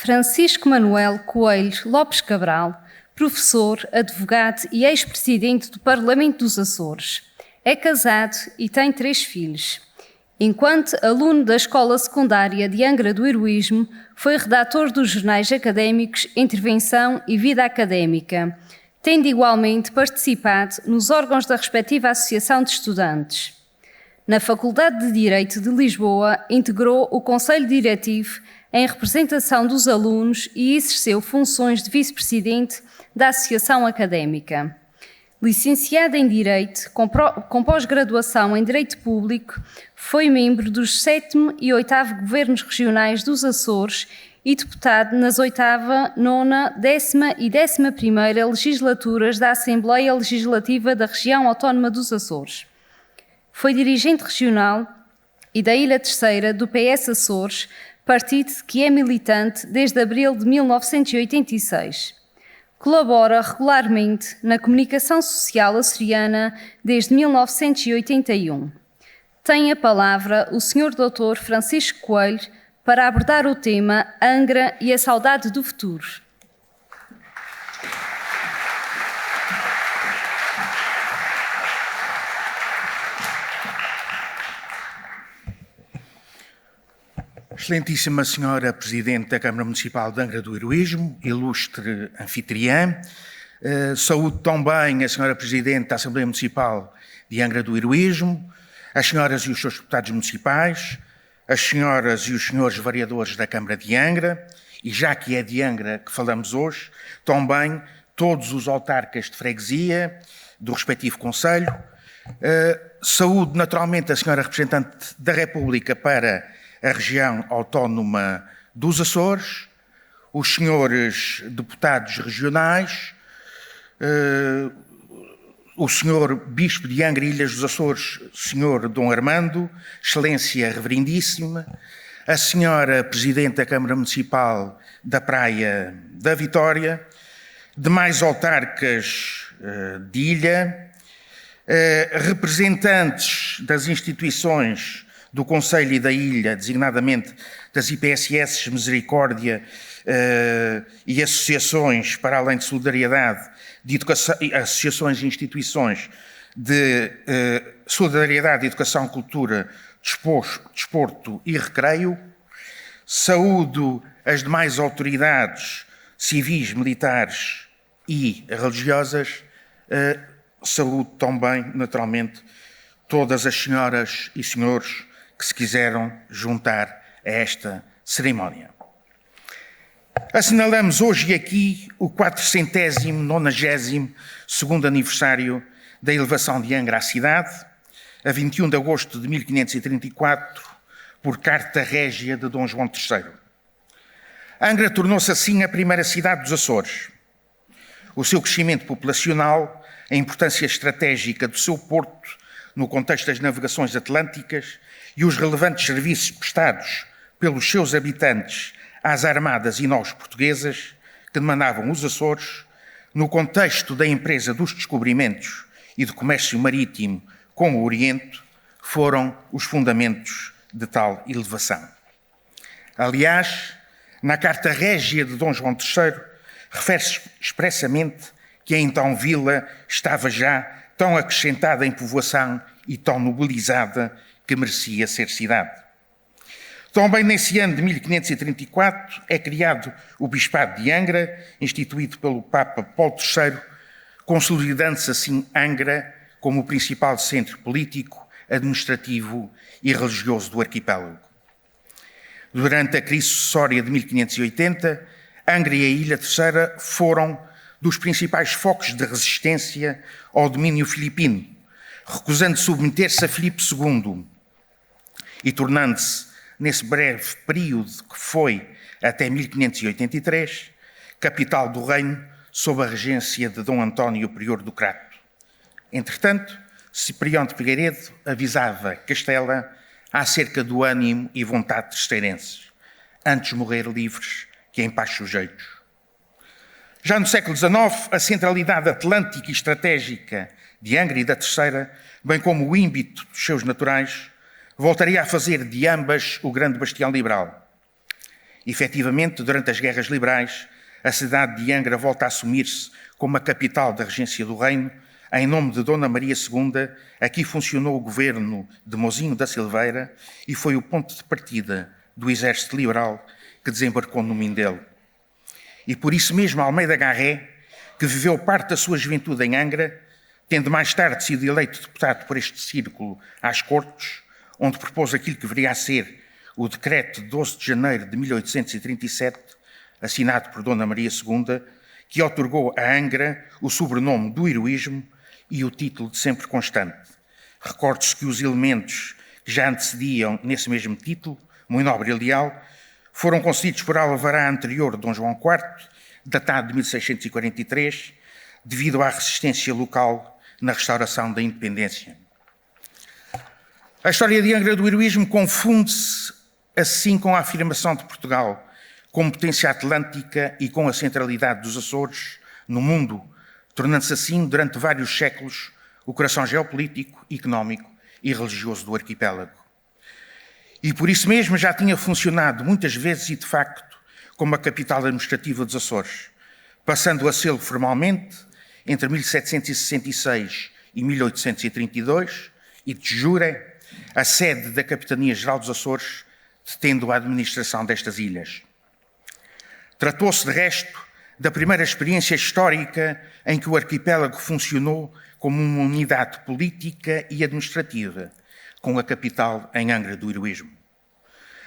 Francisco Manuel Coelho Lopes Cabral, professor, advogado e ex-presidente do Parlamento dos Açores. É casado e tem 3 filhos. Enquanto aluno da Escola Secundária de Angra do Heroísmo, foi redator dos jornais académicos Intervenção e Vida Académica, tendo igualmente participado nos órgãos da respectiva Associação de Estudantes. Na Faculdade de Direito de Lisboa, integrou o Conselho Diretivo em representação dos alunos e exerceu funções de vice-presidente da Associação Académica. Licenciado em Direito, com pós-graduação em Direito Público, foi membro dos 7º e 8º Governos Regionais dos Açores e deputado nas 8ª, 9ª, 10ª e 11ª legislaturas da Assembleia Legislativa da Região Autónoma dos Açores. Foi dirigente regional e da Ilha Terceira do PS Açores, partido que é militante desde abril de 1986. Colabora regularmente na comunicação social açoriana desde 1981. Tem a palavra o Sr. Dr. Francisco Coelho para abordar o tema Angra e a saudade do futuro. Excelentíssima Senhora Presidente da Câmara Municipal de Angra do Heroísmo, ilustre anfitriã, saúde também a Senhora Presidente da Assembleia Municipal de Angra do Heroísmo, as senhoras e os seus deputados municipais, as senhoras e os senhores vereadores da Câmara de Angra, e já que é de Angra que falamos hoje, também todos os autarcas de freguesia do respectivo concelho. Saúde naturalmente a Senhora Representante da República para a região autónoma dos Açores, os senhores deputados regionais, o senhor Bispo de Angra e Ilhas dos Açores, senhor Dom Armando, Excelência Reverendíssima, a senhora Presidente da Câmara Municipal da Praia da Vitória, demais autarcas de ilha, representantes das instituições do Concelho e da Ilha, designadamente das IPSS Misericórdia e associações, para além de solidariedade, de educação, associações e instituições de solidariedade, educação, cultura, desporto e recreio. Saúdo as demais autoridades civis, militares e religiosas. Saúdo também, naturalmente, todas as senhoras e senhores que se quiseram juntar a esta cerimónia. Assinalamos hoje e aqui o 492º aniversário da elevação de Angra à cidade, a 21 de agosto de 1534, por carta régia de Dom João III. Angra tornou-se assim a primeira cidade dos Açores. O seu crescimento populacional, a importância estratégica do seu porto no contexto das navegações atlânticas e os relevantes serviços prestados pelos seus habitantes às armadas e naus portuguesas que demandavam os Açores, no contexto da empresa dos descobrimentos e do comércio marítimo com o Oriente, foram os fundamentos de tal elevação. Aliás, na Carta Régia de Dom João III, refere-se expressamente que a então vila estava já tão acrescentada em povoação e tão nobilizada que merecia ser cidade. Também nesse ano de 1534 é criado o Bispado de Angra, instituído pelo Papa Paulo III, consolidando-se assim Angra como o principal centro político, administrativo e religioso do arquipélago. Durante a crise sucessória de 1580, Angra e a Ilha Terceira foram dos principais focos de resistência ao domínio filipino, recusando submeter-se a Filipe II e tornando-se, nesse breve período que foi até 1583, capital do reino sob a regência de Dom António Prior do Crato. Entretanto, Ciprião de Figueiredo avisava Castela acerca do ânimo e vontade de terceirenses, antes morrer livres que em paz sujeitos. Já no século XIX, a centralidade atlântica e estratégica de Angra e da Terceira, bem como o ímpeto dos seus naturais, voltaria a fazer de ambas o grande bastião liberal. Efetivamente, durante as guerras liberais, a cidade de Angra volta a assumir-se como a capital da regência do reino. Em nome de Dona Maria II, aqui funcionou o governo de Mozinho da Silveira e foi o ponto de partida do exército liberal que desembarcou no Mindelo. E por isso mesmo Almeida Garré, que viveu parte da sua juventude em Angra, tendo mais tarde sido eleito deputado por este círculo às Cortes, onde propôs aquilo que viria a ser o decreto de 12 de janeiro de 1837, assinado por Dona Maria II, que outorgou a Angra o sobrenome do heroísmo e o título de sempre constante. Recorde-se que os elementos que já antecediam nesse mesmo título, muito nobre e leal, foram concedidos por alvará anterior de Dom João IV, datado de 1643, devido à resistência local na restauração da independência. A história de Angra do heroísmo confunde-se assim com a afirmação de Portugal como potência atlântica e com a centralidade dos Açores no mundo, tornando-se assim, durante vários séculos, o coração geopolítico, económico e religioso do arquipélago. E por isso mesmo já tinha funcionado muitas vezes e de facto como a capital administrativa dos Açores, passando a ser formalmente entre 1766 e 1832 e de jure a sede da Capitania-Geral dos Açores, detendo a administração destas ilhas. Tratou-se, de resto, da primeira experiência histórica em que o arquipélago funcionou como uma unidade política e administrativa, com a capital em Angra do heroísmo.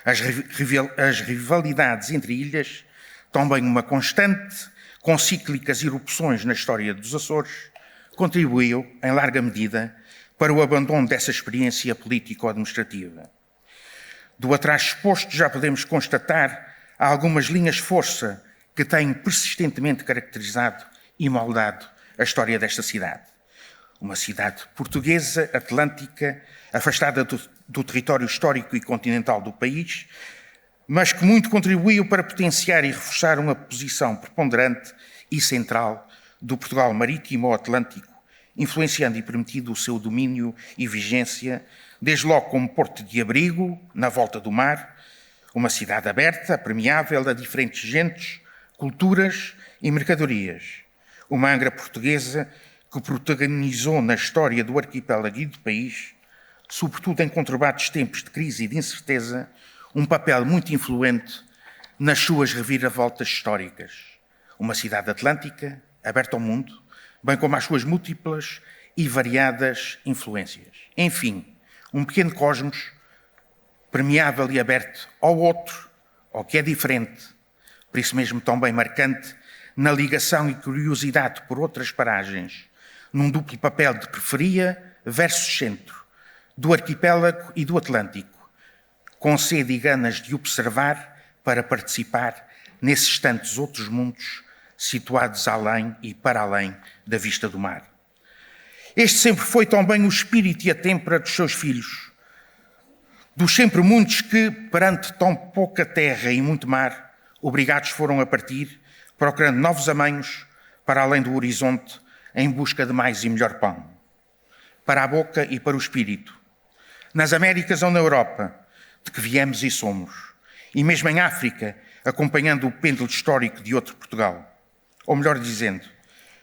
As rivalidades entre ilhas, também uma constante, com cíclicas erupções na história dos Açores, contribuiu, em larga medida, para o abandono dessa experiência político-administrativa. Do atrás exposto já podemos constatar algumas linhas de força que têm persistentemente caracterizado e moldado a história desta cidade. Uma cidade portuguesa, atlântica, afastada do território histórico e continental do país, mas que muito contribuiu para potenciar e reforçar uma posição preponderante e central do Portugal marítimo ou atlântico, influenciando e permitindo o seu domínio e vigência, desde logo como porto de abrigo, na volta do mar, uma cidade aberta, permeável a diferentes gentes, culturas e mercadorias. Uma Angra portuguesa que protagonizou na história do arquipélago e do país, sobretudo em conturbados tempos de crise e de incerteza, um papel muito influente nas suas reviravoltas históricas. Uma cidade atlântica, aberta ao mundo, bem como às suas múltiplas e variadas influências. Enfim, um pequeno cosmos permeável e aberto ao outro, ao que é diferente, por isso mesmo tão bem marcante, na ligação e curiosidade por outras paragens, num duplo papel de periferia versus centro, do arquipélago e do Atlântico, com sede e ganas de observar para participar nesses tantos outros mundos situados além e para além da vista do mar. Este sempre foi também o espírito e a têmpera dos seus filhos, dos sempre muitos que, perante tão pouca terra e muito mar, obrigados foram a partir, procurando novos amanhos para além do horizonte, em busca de mais e melhor pão, para a boca e para o espírito, nas Américas ou na Europa, de que viemos e somos, e mesmo em África, acompanhando o pêndulo histórico de outro Portugal. Ou melhor dizendo,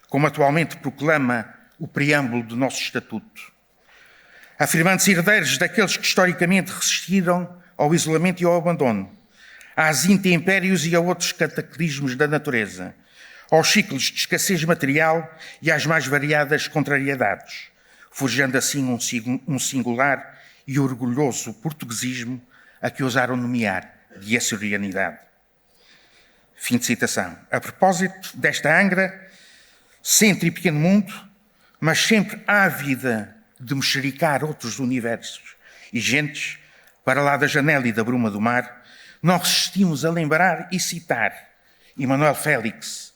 como atualmente proclama o preâmbulo do nosso Estatuto, afirmando-se herdeiros daqueles que historicamente resistiram ao isolamento e ao abandono, às intempéries e a outros cataclismos da natureza, aos ciclos de escassez material e às mais variadas contrariedades, forjando assim um singular e orgulhoso portuguesismo a que ousaram nomear de açorianidade. Fim de citação. A propósito desta Angra, centro e pequeno mundo, mas sempre ávida de mexericar outros universos e gentes, para lá da janela e da bruma do mar, não resistimos a lembrar e citar Emanuel Félix,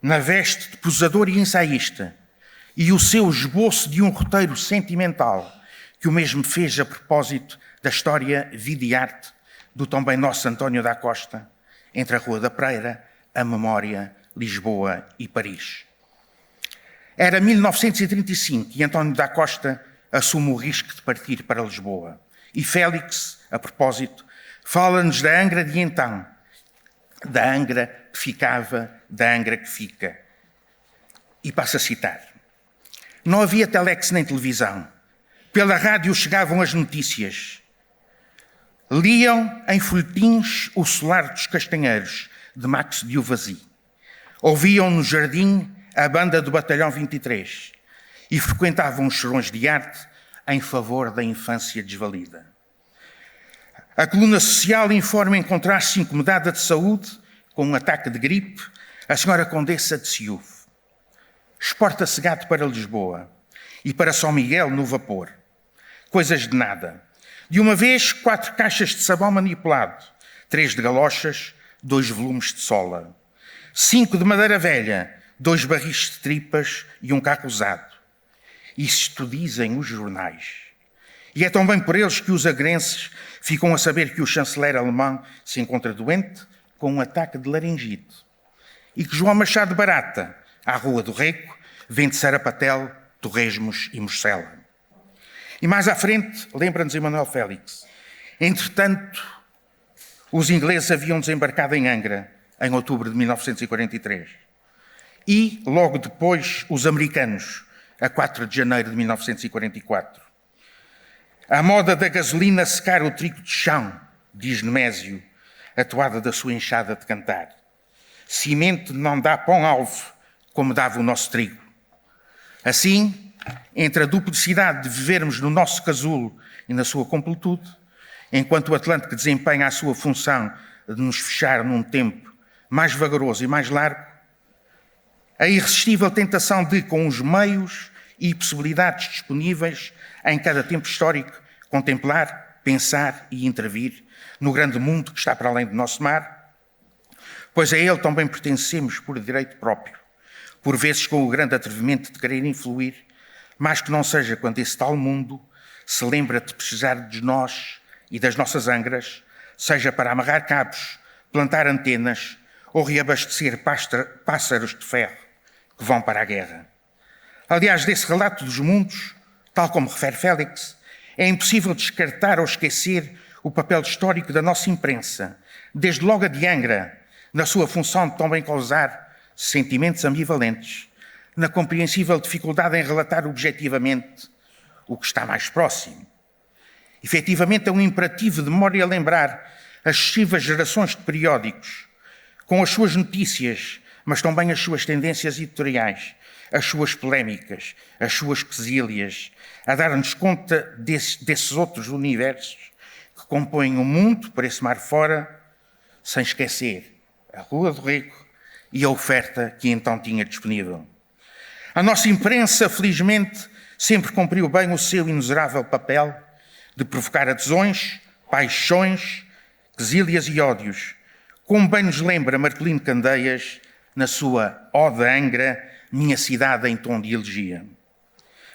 na veste de posador e ensaísta, e o seu esboço de um roteiro sentimental, que o mesmo fez a propósito da história, vida e arte do também nosso António da Costa, entre a Rua da Pereira, a Memória, Lisboa e Paris. Era 1935 e António da Costa assume o risco de partir para Lisboa. E Félix, a propósito, fala-nos da Angra de então, da Angra que ficava, da Angra que fica. E passo a citar. Não havia telex nem televisão. Pela rádio chegavam as notícias. Liam em folhetins O Solar dos Castanheiros, de Max de Uvasi. Ouviam no jardim a banda do Batalhão 23 e frequentavam os salões de arte em favor da infância desvalida. A coluna social informa encontrar-se incomodada de saúde com um ataque de gripe a senhora Condessa de Ciúve. Exporta-se gado para Lisboa e para São Miguel no vapor. Coisas de nada. De uma vez, 4 caixas de sabão manipulado, 3 de galochas, 2 volumes de sola, 5 de madeira velha, 2 barris de tripas e um carro usado. Isto dizem os jornais. E é também por eles que os agrenses ficam a saber que o chanceler alemão se encontra doente com um ataque de laringite e que João Machado Barata, à Rua do Rego, vende sarapatel, torresmos e morcela. E mais à frente, lembra-nos Emanuel Félix. Entretanto, os ingleses haviam desembarcado em Angra, em outubro de 1943. E, logo depois, os americanos, a 4 de janeiro de 1944. A moda da gasolina secar o trigo de chão, diz Nemésio, a toada da sua enxada de cantar. Cimento não dá pão-alvo, como dava o nosso trigo. Assim, entre a duplicidade de vivermos no nosso casulo e na sua completude, enquanto o Atlântico desempenha a sua função de nos fechar num tempo mais vagaroso e mais largo, a irresistível tentação de, com os meios e possibilidades disponíveis em cada tempo histórico, contemplar, pensar e intervir no grande mundo que está para além do nosso mar, pois a ele também pertencemos por direito próprio, por vezes com o grande atrevimento de querer influir, mas que não seja quando esse tal mundo se lembra de precisar de nós e das nossas angras, seja para amarrar cabos, plantar antenas ou reabastecer pássaros de ferro que vão para a guerra. Aliás, desse relato dos mundos, tal como refere Félix, é impossível descartar ou esquecer o papel histórico da nossa imprensa, desde logo a de Angra, na sua função de também causar sentimentos ambivalentes, na compreensível dificuldade em relatar objetivamente o que está mais próximo. Efetivamente, é um imperativo de memória lembrar as sucessivas gerações de periódicos, com as suas notícias, mas também as suas tendências editoriais, as suas polémicas, as suas quesílias, a dar-nos conta desses outros universos que compõem o mundo por esse mar fora, sem esquecer a Rua do Rego e a oferta que então tinha disponível. A nossa imprensa, felizmente, sempre cumpriu bem o seu inusurável papel de provocar adesões, paixões, quesílias e ódios, como bem nos lembra Marcolino Candeias na sua Ode a Angra, minha cidade em tom de elegia.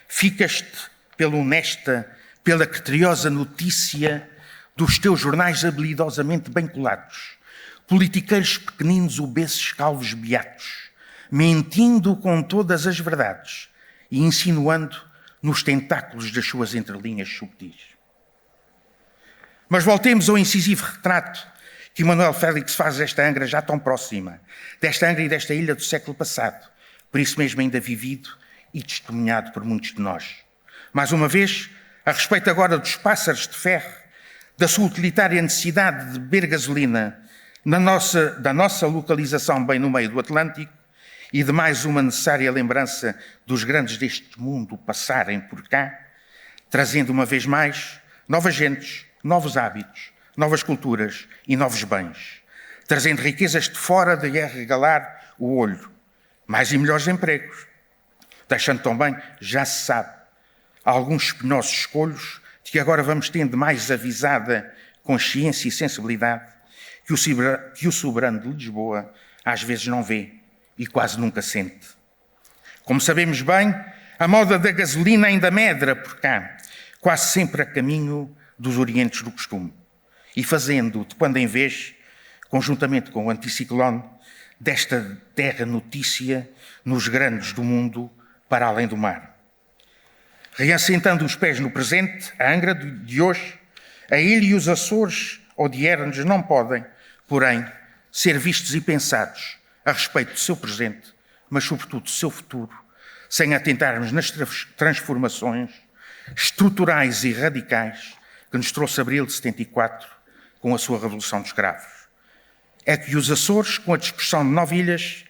Ficas-te pela honesta, pela criteriosa notícia dos teus jornais habilidosamente bem colados, politiqueiros pequeninos, obesos, calvos, beatos, mentindo com todas as verdades e insinuando nos tentáculos das suas entrelinhas subtis. Mas voltemos ao incisivo retrato que Emanuel Félix faz desta Angra já tão próxima, desta Angra e desta ilha do século passado, por isso mesmo ainda vivido e testemunhado por muitos de nós. Mais uma vez, a respeito agora dos pássaros de ferro, da sua utilitária necessidade de beber gasolina da nossa localização bem no meio do Atlântico e de mais uma necessária lembrança dos grandes deste mundo passarem por cá, trazendo uma vez mais novas gentes, novos hábitos, novas culturas e novos bens, trazendo riquezas de fora de regalar o olho, mais e melhores empregos, deixando também, já se sabe, alguns espinhosos escolhos de que agora vamos tendo mais avisada consciência e sensibilidade que o soberano de Lisboa às vezes não vê e quase nunca sente. Como sabemos bem, a moda da gasolina ainda medra por cá, quase sempre a caminho dos orientes do costume, e fazendo, de quando em vez, conjuntamente com o anticiclone, desta terra notícia nos grandes do mundo para além do mar. Reassentando os pés no presente, a Angra de hoje, a ilha e os Açores odiernos não podem, porém, ser vistos e pensados a respeito do seu presente, mas sobretudo do seu futuro, sem atentarmos nas transformações estruturais e radicais que nos trouxe abril de 74 com a sua Revolução dos Cravos. É que os Açores, com a dispersão de 9 ilhas,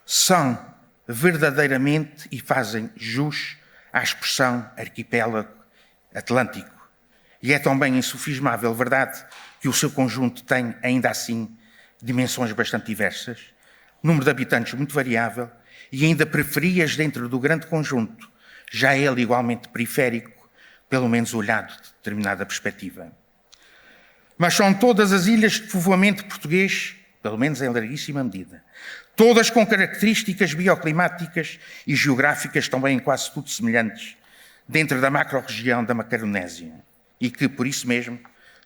são verdadeiramente e fazem jus à expressão arquipélago atlântico. E é também insufismável verdade que o seu conjunto tem, ainda assim, dimensões bastante diversas, número de habitantes muito variável e ainda periferias dentro do grande conjunto, já ele igualmente periférico, pelo menos olhado de determinada perspectiva. Mas são todas as ilhas de povoamento português, pelo menos em larguíssima medida, todas com características bioclimáticas e geográficas também em quase tudo semelhantes, dentro da macro-região da Macaronésia, e que, por isso mesmo,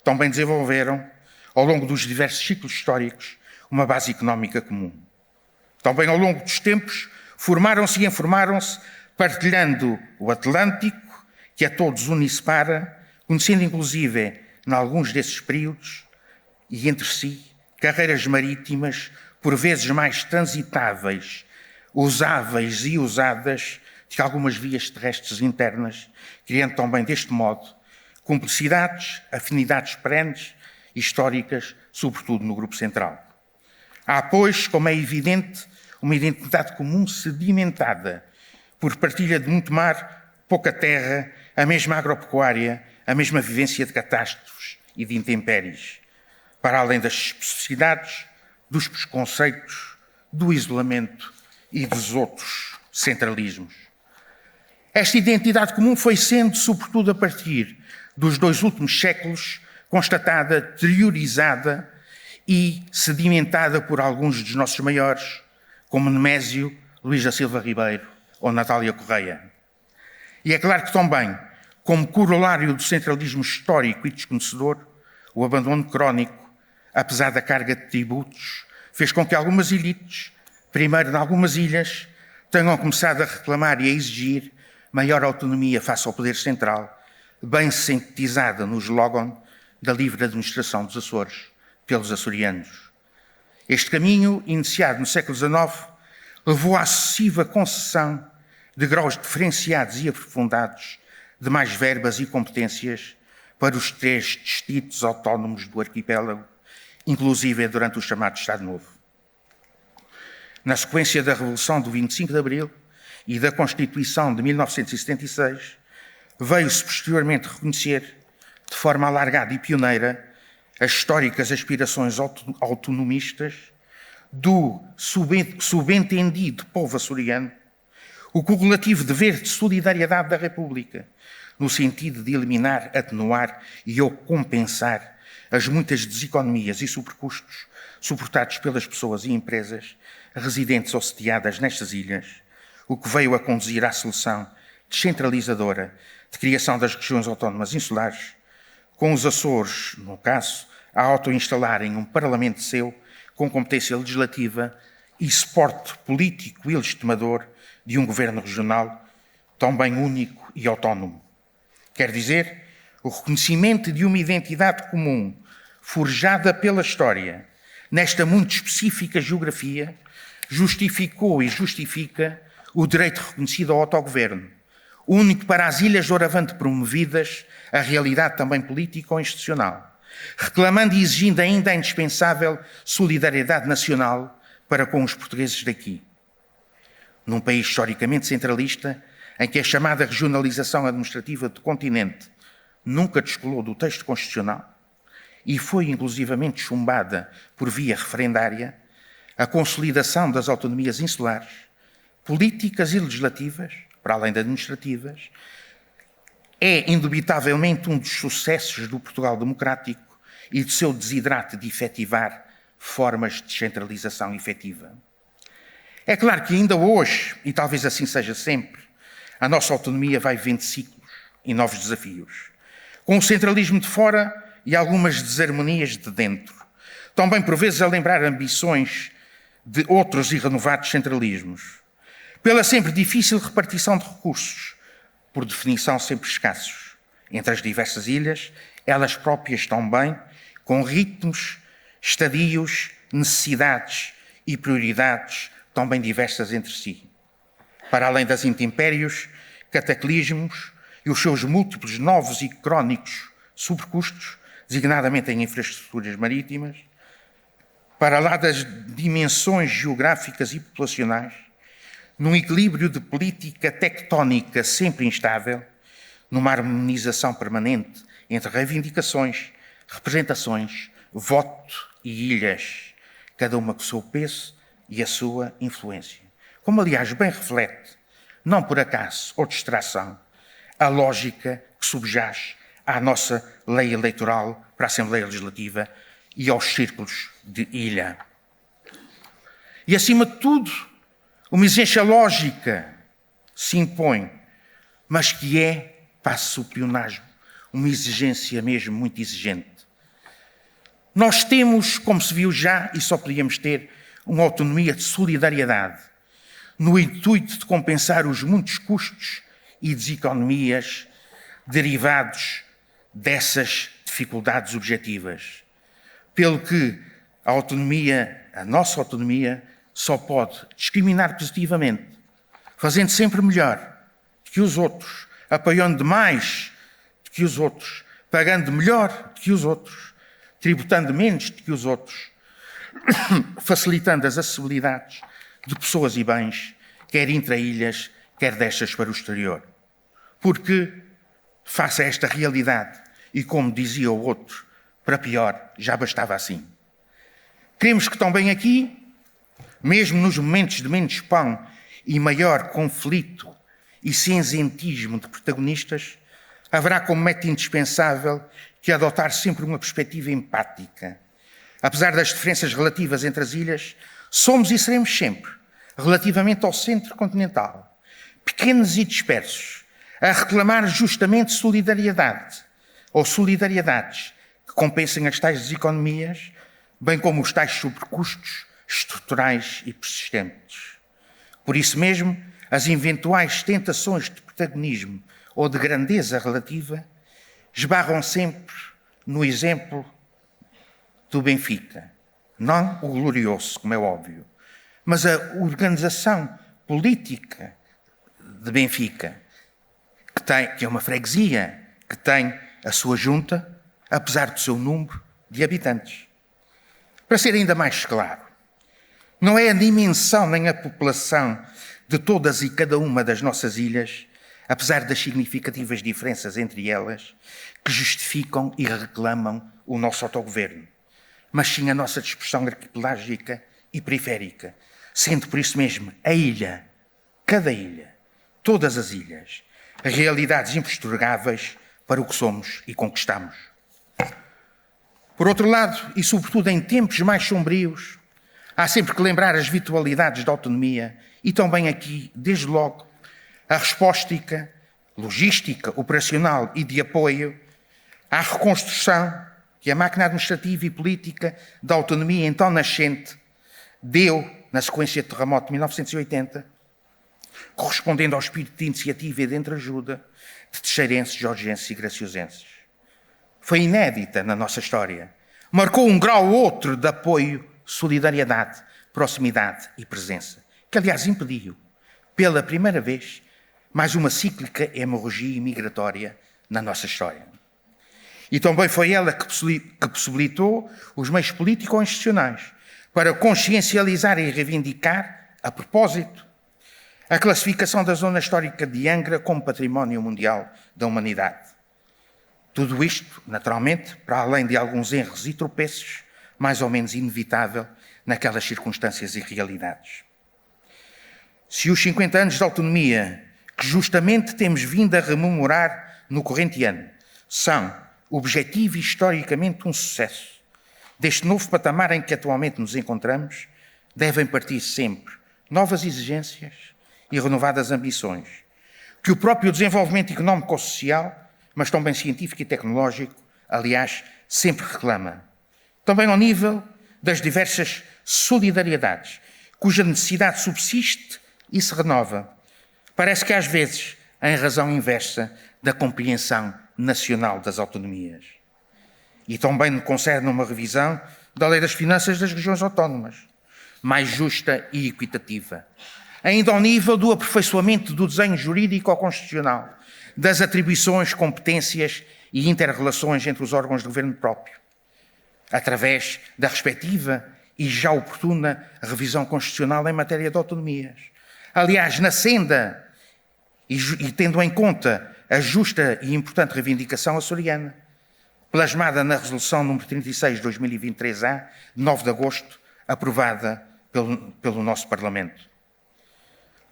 também desenvolveram, ao longo dos diversos ciclos históricos, uma base económica comum. Também ao longo dos tempos, formaram-se e informaram-se, partilhando o Atlântico, que a todos une e separa, conhecendo inclusive, em alguns desses períodos, e entre si, carreiras marítimas, por vezes mais transitáveis, usáveis e usadas, de algumas vias terrestres internas, criando também, deste modo, cumplicidades, afinidades perenes, históricas, sobretudo no Grupo Central. Há, pois, como é evidente, uma identidade comum sedimentada por partilha de muito mar, pouca terra, a mesma agropecuária, a mesma vivência de catástrofes e de intempéries, para além das especificidades, dos preconceitos, do isolamento e dos outros centralismos. Esta identidade comum foi sendo, sobretudo a partir dos 2 últimos séculos, constatada, teriorizada e sedimentada por alguns dos nossos maiores, como Nemésio, Luís da Silva Ribeiro ou Natália Correia. E é claro que também, como corolário do centralismo histórico e desconhecedor, o abandono crónico, apesar da carga de tributos, fez com que algumas elites, primeiro em algumas ilhas, tenham começado a reclamar e a exigir maior autonomia face ao poder central, bem sintetizada no slogan da livre administração dos Açores pelos açorianos. Este caminho, iniciado no século XIX, levou à sucessiva concessão de graus diferenciados e aprofundados de mais verbas e competências para os 3 distritos autónomos do arquipélago, inclusive durante o chamado Estado Novo. Na sequência da Revolução do 25 de Abril e da Constituição de 1976, veio-se posteriormente reconhecer, de forma alargada e pioneira, as históricas aspirações autonomistas do subentendido povo açoriano, o correlativo dever de solidariedade da República, no sentido de eliminar, atenuar e ou compensar as muitas deseconomias e supercustos suportados pelas pessoas e empresas residentes ou sediadas nestas ilhas, o que veio a conduzir à solução descentralizadora de criação das regiões autónomas insulares, com os Açores, no caso, a auto-instalarem um parlamento seu com competência legislativa e suporte político e legitimador de um governo regional também único e autónomo. Quer dizer, o reconhecimento de uma identidade comum forjada pela história, nesta muito específica geografia, justificou e justifica o direito reconhecido ao autogoverno, único para as ilhas doravante promovidas a realidade também política ou institucional, reclamando e exigindo ainda a indispensável solidariedade nacional para com os portugueses daqui. Num país historicamente centralista, em que a chamada regionalização administrativa do continente nunca descolou do texto constitucional e foi inclusivamente chumbada por via referendária, a consolidação das autonomias insulares, políticas e legislativas, para além de administrativas, é indubitavelmente um dos sucessos do Portugal democrático e do seu desidrato de efetivar formas de descentralização efetiva. É claro que ainda hoje, e talvez assim seja sempre, a nossa autonomia vai vivendo ciclos e novos desafios, com o centralismo de fora e algumas desarmonias de dentro, também por vezes a lembrar ambições de outros e renovados centralismos, pela sempre difícil repartição de recursos, por definição sempre escassos, entre as diversas ilhas, elas próprias também, com ritmos, estadios necessidades e prioridades tão bem diversas entre si. Para além das intempéries, cataclismos e os seus múltiplos novos e crónicos sobrecustos, designadamente em infraestruturas marítimas, para lá das dimensões geográficas e populacionais, num equilíbrio de política tectónica sempre instável, numa harmonização permanente entre reivindicações, representações, voto e ilhas, cada uma com o seu peso e a sua influência. Como, aliás, bem reflete, não por acaso ou distração, a lógica que subjaz à nossa lei eleitoral para a Assembleia Legislativa e aos círculos de ilha. E, acima de tudo, uma exigência lógica se impõe, mas que é, passo o pionagem, uma exigência mesmo muito exigente. Nós temos, como se viu já, e só podíamos ter, uma autonomia de solidariedade, no intuito de compensar os muitos custos e deseconomias derivados dessas dificuldades objetivas. Pelo que a nossa autonomia, só pode discriminar positivamente, fazendo sempre melhor que os outros, apoiando mais do que os outros, pagando melhor do que os outros, tributando menos do que os outros, facilitando as acessibilidades de pessoas e bens, quer intra-ilhas, quer destas para o exterior. Porque, face a esta realidade, e como dizia o outro, para pior, já bastava assim. Queremos que também aqui, mesmo nos momentos de menos pão e maior conflito e cinzentismo de protagonistas, haverá como meta indispensável que adotar sempre uma perspectiva empática. Apesar das diferenças relativas entre as ilhas, somos e seremos sempre, relativamente ao centro continental, pequenos e dispersos, a reclamar justamente solidariedade, ou solidariedades que compensem as tais deseconomias, bem como os tais sobrecustos estruturais e persistentes. Por isso mesmo, as eventuais tentações de protagonismo ou de grandeza relativa esbarram sempre no exemplo do Benfica. Não o glorioso, como é óbvio, mas a organização política de Benfica, que é uma freguesia, que tem a sua junta, apesar do seu número de habitantes. Para ser ainda mais claro, não é a dimensão nem a população de todas e cada uma das nossas ilhas, apesar das significativas diferenças entre elas, que justificam e reclamam o nosso autogoverno, mas sim a nossa dispersão arquipelágica e periférica, sendo por isso mesmo a ilha, cada ilha, todas as ilhas, realidades impostergáveis para o que somos e conquistamos. Por outro lado, e sobretudo em tempos mais sombrios, há sempre que lembrar as virtualidades da autonomia e também aqui, desde logo, a resposta logística, operacional e de apoio à reconstrução que a máquina administrativa e política da autonomia então nascente deu na sequência do terremoto de 1980, correspondendo ao espírito de iniciativa e de entreajuda de teixeirenses, georgienses e graciosenses. Foi inédita na nossa história. Marcou um grau ou outro de apoio, solidariedade, proximidade e presença, que aliás impediu, pela primeira vez, mais uma cíclica hemorragia imigratória na nossa história. E também foi ela que possibilitou os meios político-institucionais para consciencializar e reivindicar, a propósito, a classificação da zona histórica de Angra como património mundial da humanidade. Tudo isto, naturalmente, para além de alguns erros e tropeços, mais ou menos inevitável naquelas circunstâncias e realidades. Se os 50 anos de autonomia, que justamente temos vindo a rememorar no corrente ano, são, objetivo e historicamente, um sucesso, deste novo patamar em que atualmente nos encontramos, devem partir sempre novas exigências e renovadas ambições, que o próprio desenvolvimento económico ou social, mas também científico e tecnológico, aliás, sempre reclama. Também ao nível das diversas solidariedades, cuja necessidade subsiste e se renova. Parece que às vezes em razão inversa da compreensão nacional das autonomias. e também concerne uma revisão da Lei das Finanças das Regiões Autónomas, mais justa e equitativa. Ainda ao nível do aperfeiçoamento do desenho jurídico-constitucional, das atribuições, competências e inter-relações entre os órgãos de governo próprio, através da respectiva e já oportuna revisão constitucional em matéria de autonomias. Aliás, na senda, e tendo em conta a justa e importante reivindicação açoriana, plasmada na Resolução nº 36 de 2023-A, de 9 de agosto, aprovada pelo nosso Parlamento.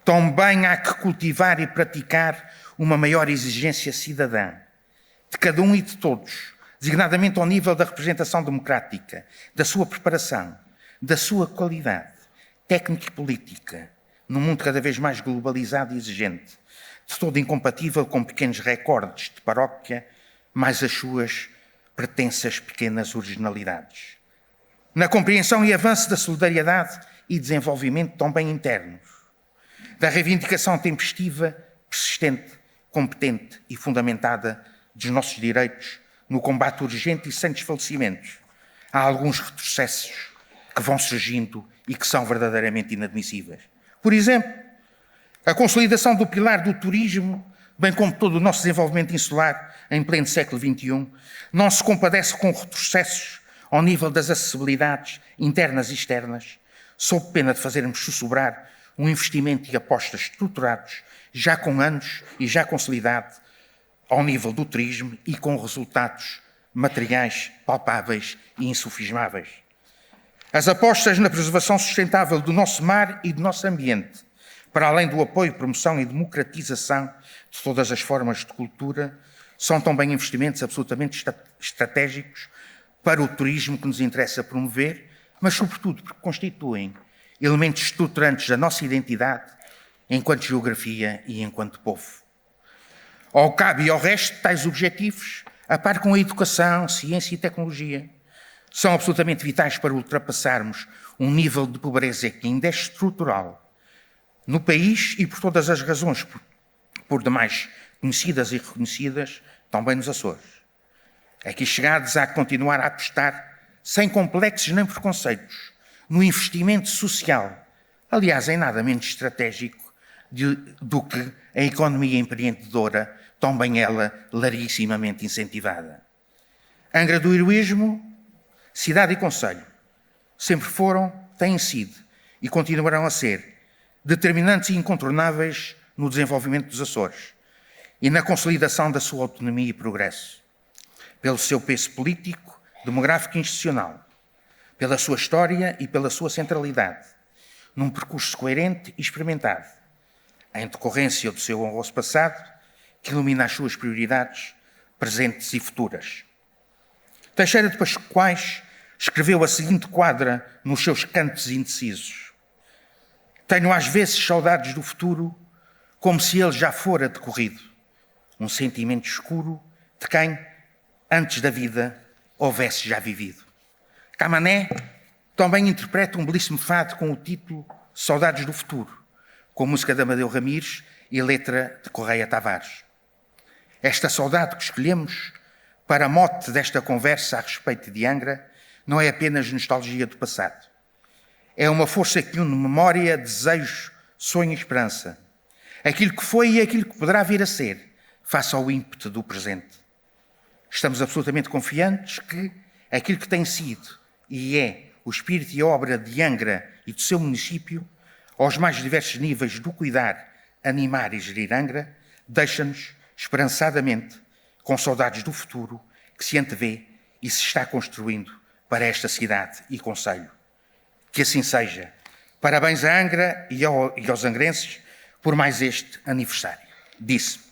Também há que cultivar e praticar uma maior exigência cidadã, de cada um e de todos, designadamente ao nível da representação democrática, da sua preparação, da sua qualidade técnica e política, num mundo cada vez mais globalizado e exigente, de todo incompatível com pequenos recordes de paróquia, mais as suas pretensas pequenas originalidades. Na compreensão e avanço da solidariedade e desenvolvimento também internos, da reivindicação tempestiva, persistente, competente e fundamentada dos nossos direitos no combate urgente e sem desfalecimentos. Há alguns retrocessos que vão surgindo e que são verdadeiramente inadmissíveis. Por exemplo, a consolidação do pilar do turismo, bem como todo o nosso desenvolvimento insular em pleno século XXI, não se compadece com retrocessos ao nível das acessibilidades internas e externas, sob pena de fazermos sussurrar um investimento e apostas estruturados, já com anos e já consolidado, ao nível do turismo e com resultados materiais palpáveis e insufismáveis. As apostas na preservação sustentável do nosso mar e do nosso ambiente, para além do apoio, promoção e democratização de todas as formas de cultura, são também investimentos absolutamente estratégicos para o turismo que nos interessa promover, mas sobretudo porque constituem elementos estruturantes da nossa identidade enquanto geografia e enquanto povo. Ao cabo e ao resto, tais objetivos, a par com a educação, ciência e tecnologia, são absolutamente vitais para ultrapassarmos um nível de pobreza que ainda é estrutural no país e por todas as razões, por demais conhecidas e reconhecidas, também nos Açores. Aqui chegados, há que continuar a apostar, sem complexos nem preconceitos, no investimento social, aliás, em nada menos estratégico do que a economia empreendedora, também ela larguissimamente incentivada. Angra do Heroísmo, cidade e concelho, sempre foram, têm sido e continuarão a ser determinantes e incontornáveis no desenvolvimento dos Açores e na consolidação da sua autonomia e progresso, pelo seu peso político, demográfico e institucional, pela sua história e pela sua centralidade, num percurso coerente e experimentado, em decorrência do seu honroso passado, que ilumina as suas prioridades presentes e futuras. Teixeira de Pascoais escreveu a seguinte quadra nos seus cantos indecisos: tenho às vezes saudades do futuro, como se ele já fora decorrido, um sentimento escuro de quem, antes da vida, houvesse já vivido. Camané também interpreta um belíssimo fado com o título Saudades do Futuro, com música de Amadeu Ramires e letra de Correia Tavares. Esta saudade que escolhemos para mote desta conversa a respeito de Angra não é apenas nostalgia do passado. É uma força que une memória, desejo, sonho e esperança. Aquilo que foi e aquilo que poderá vir a ser, face ao ímpeto do presente. Estamos absolutamente confiantes que aquilo que tem sido e é o espírito e a obra de Angra e do seu município, aos mais diversos níveis do cuidar, animar e gerir Angra, deixa-nos esperançadamente com saudades do futuro que se antevê e se está construindo para esta cidade e concelho. Que assim seja. Parabéns a Angra e aos angrenses por mais este aniversário. Disse.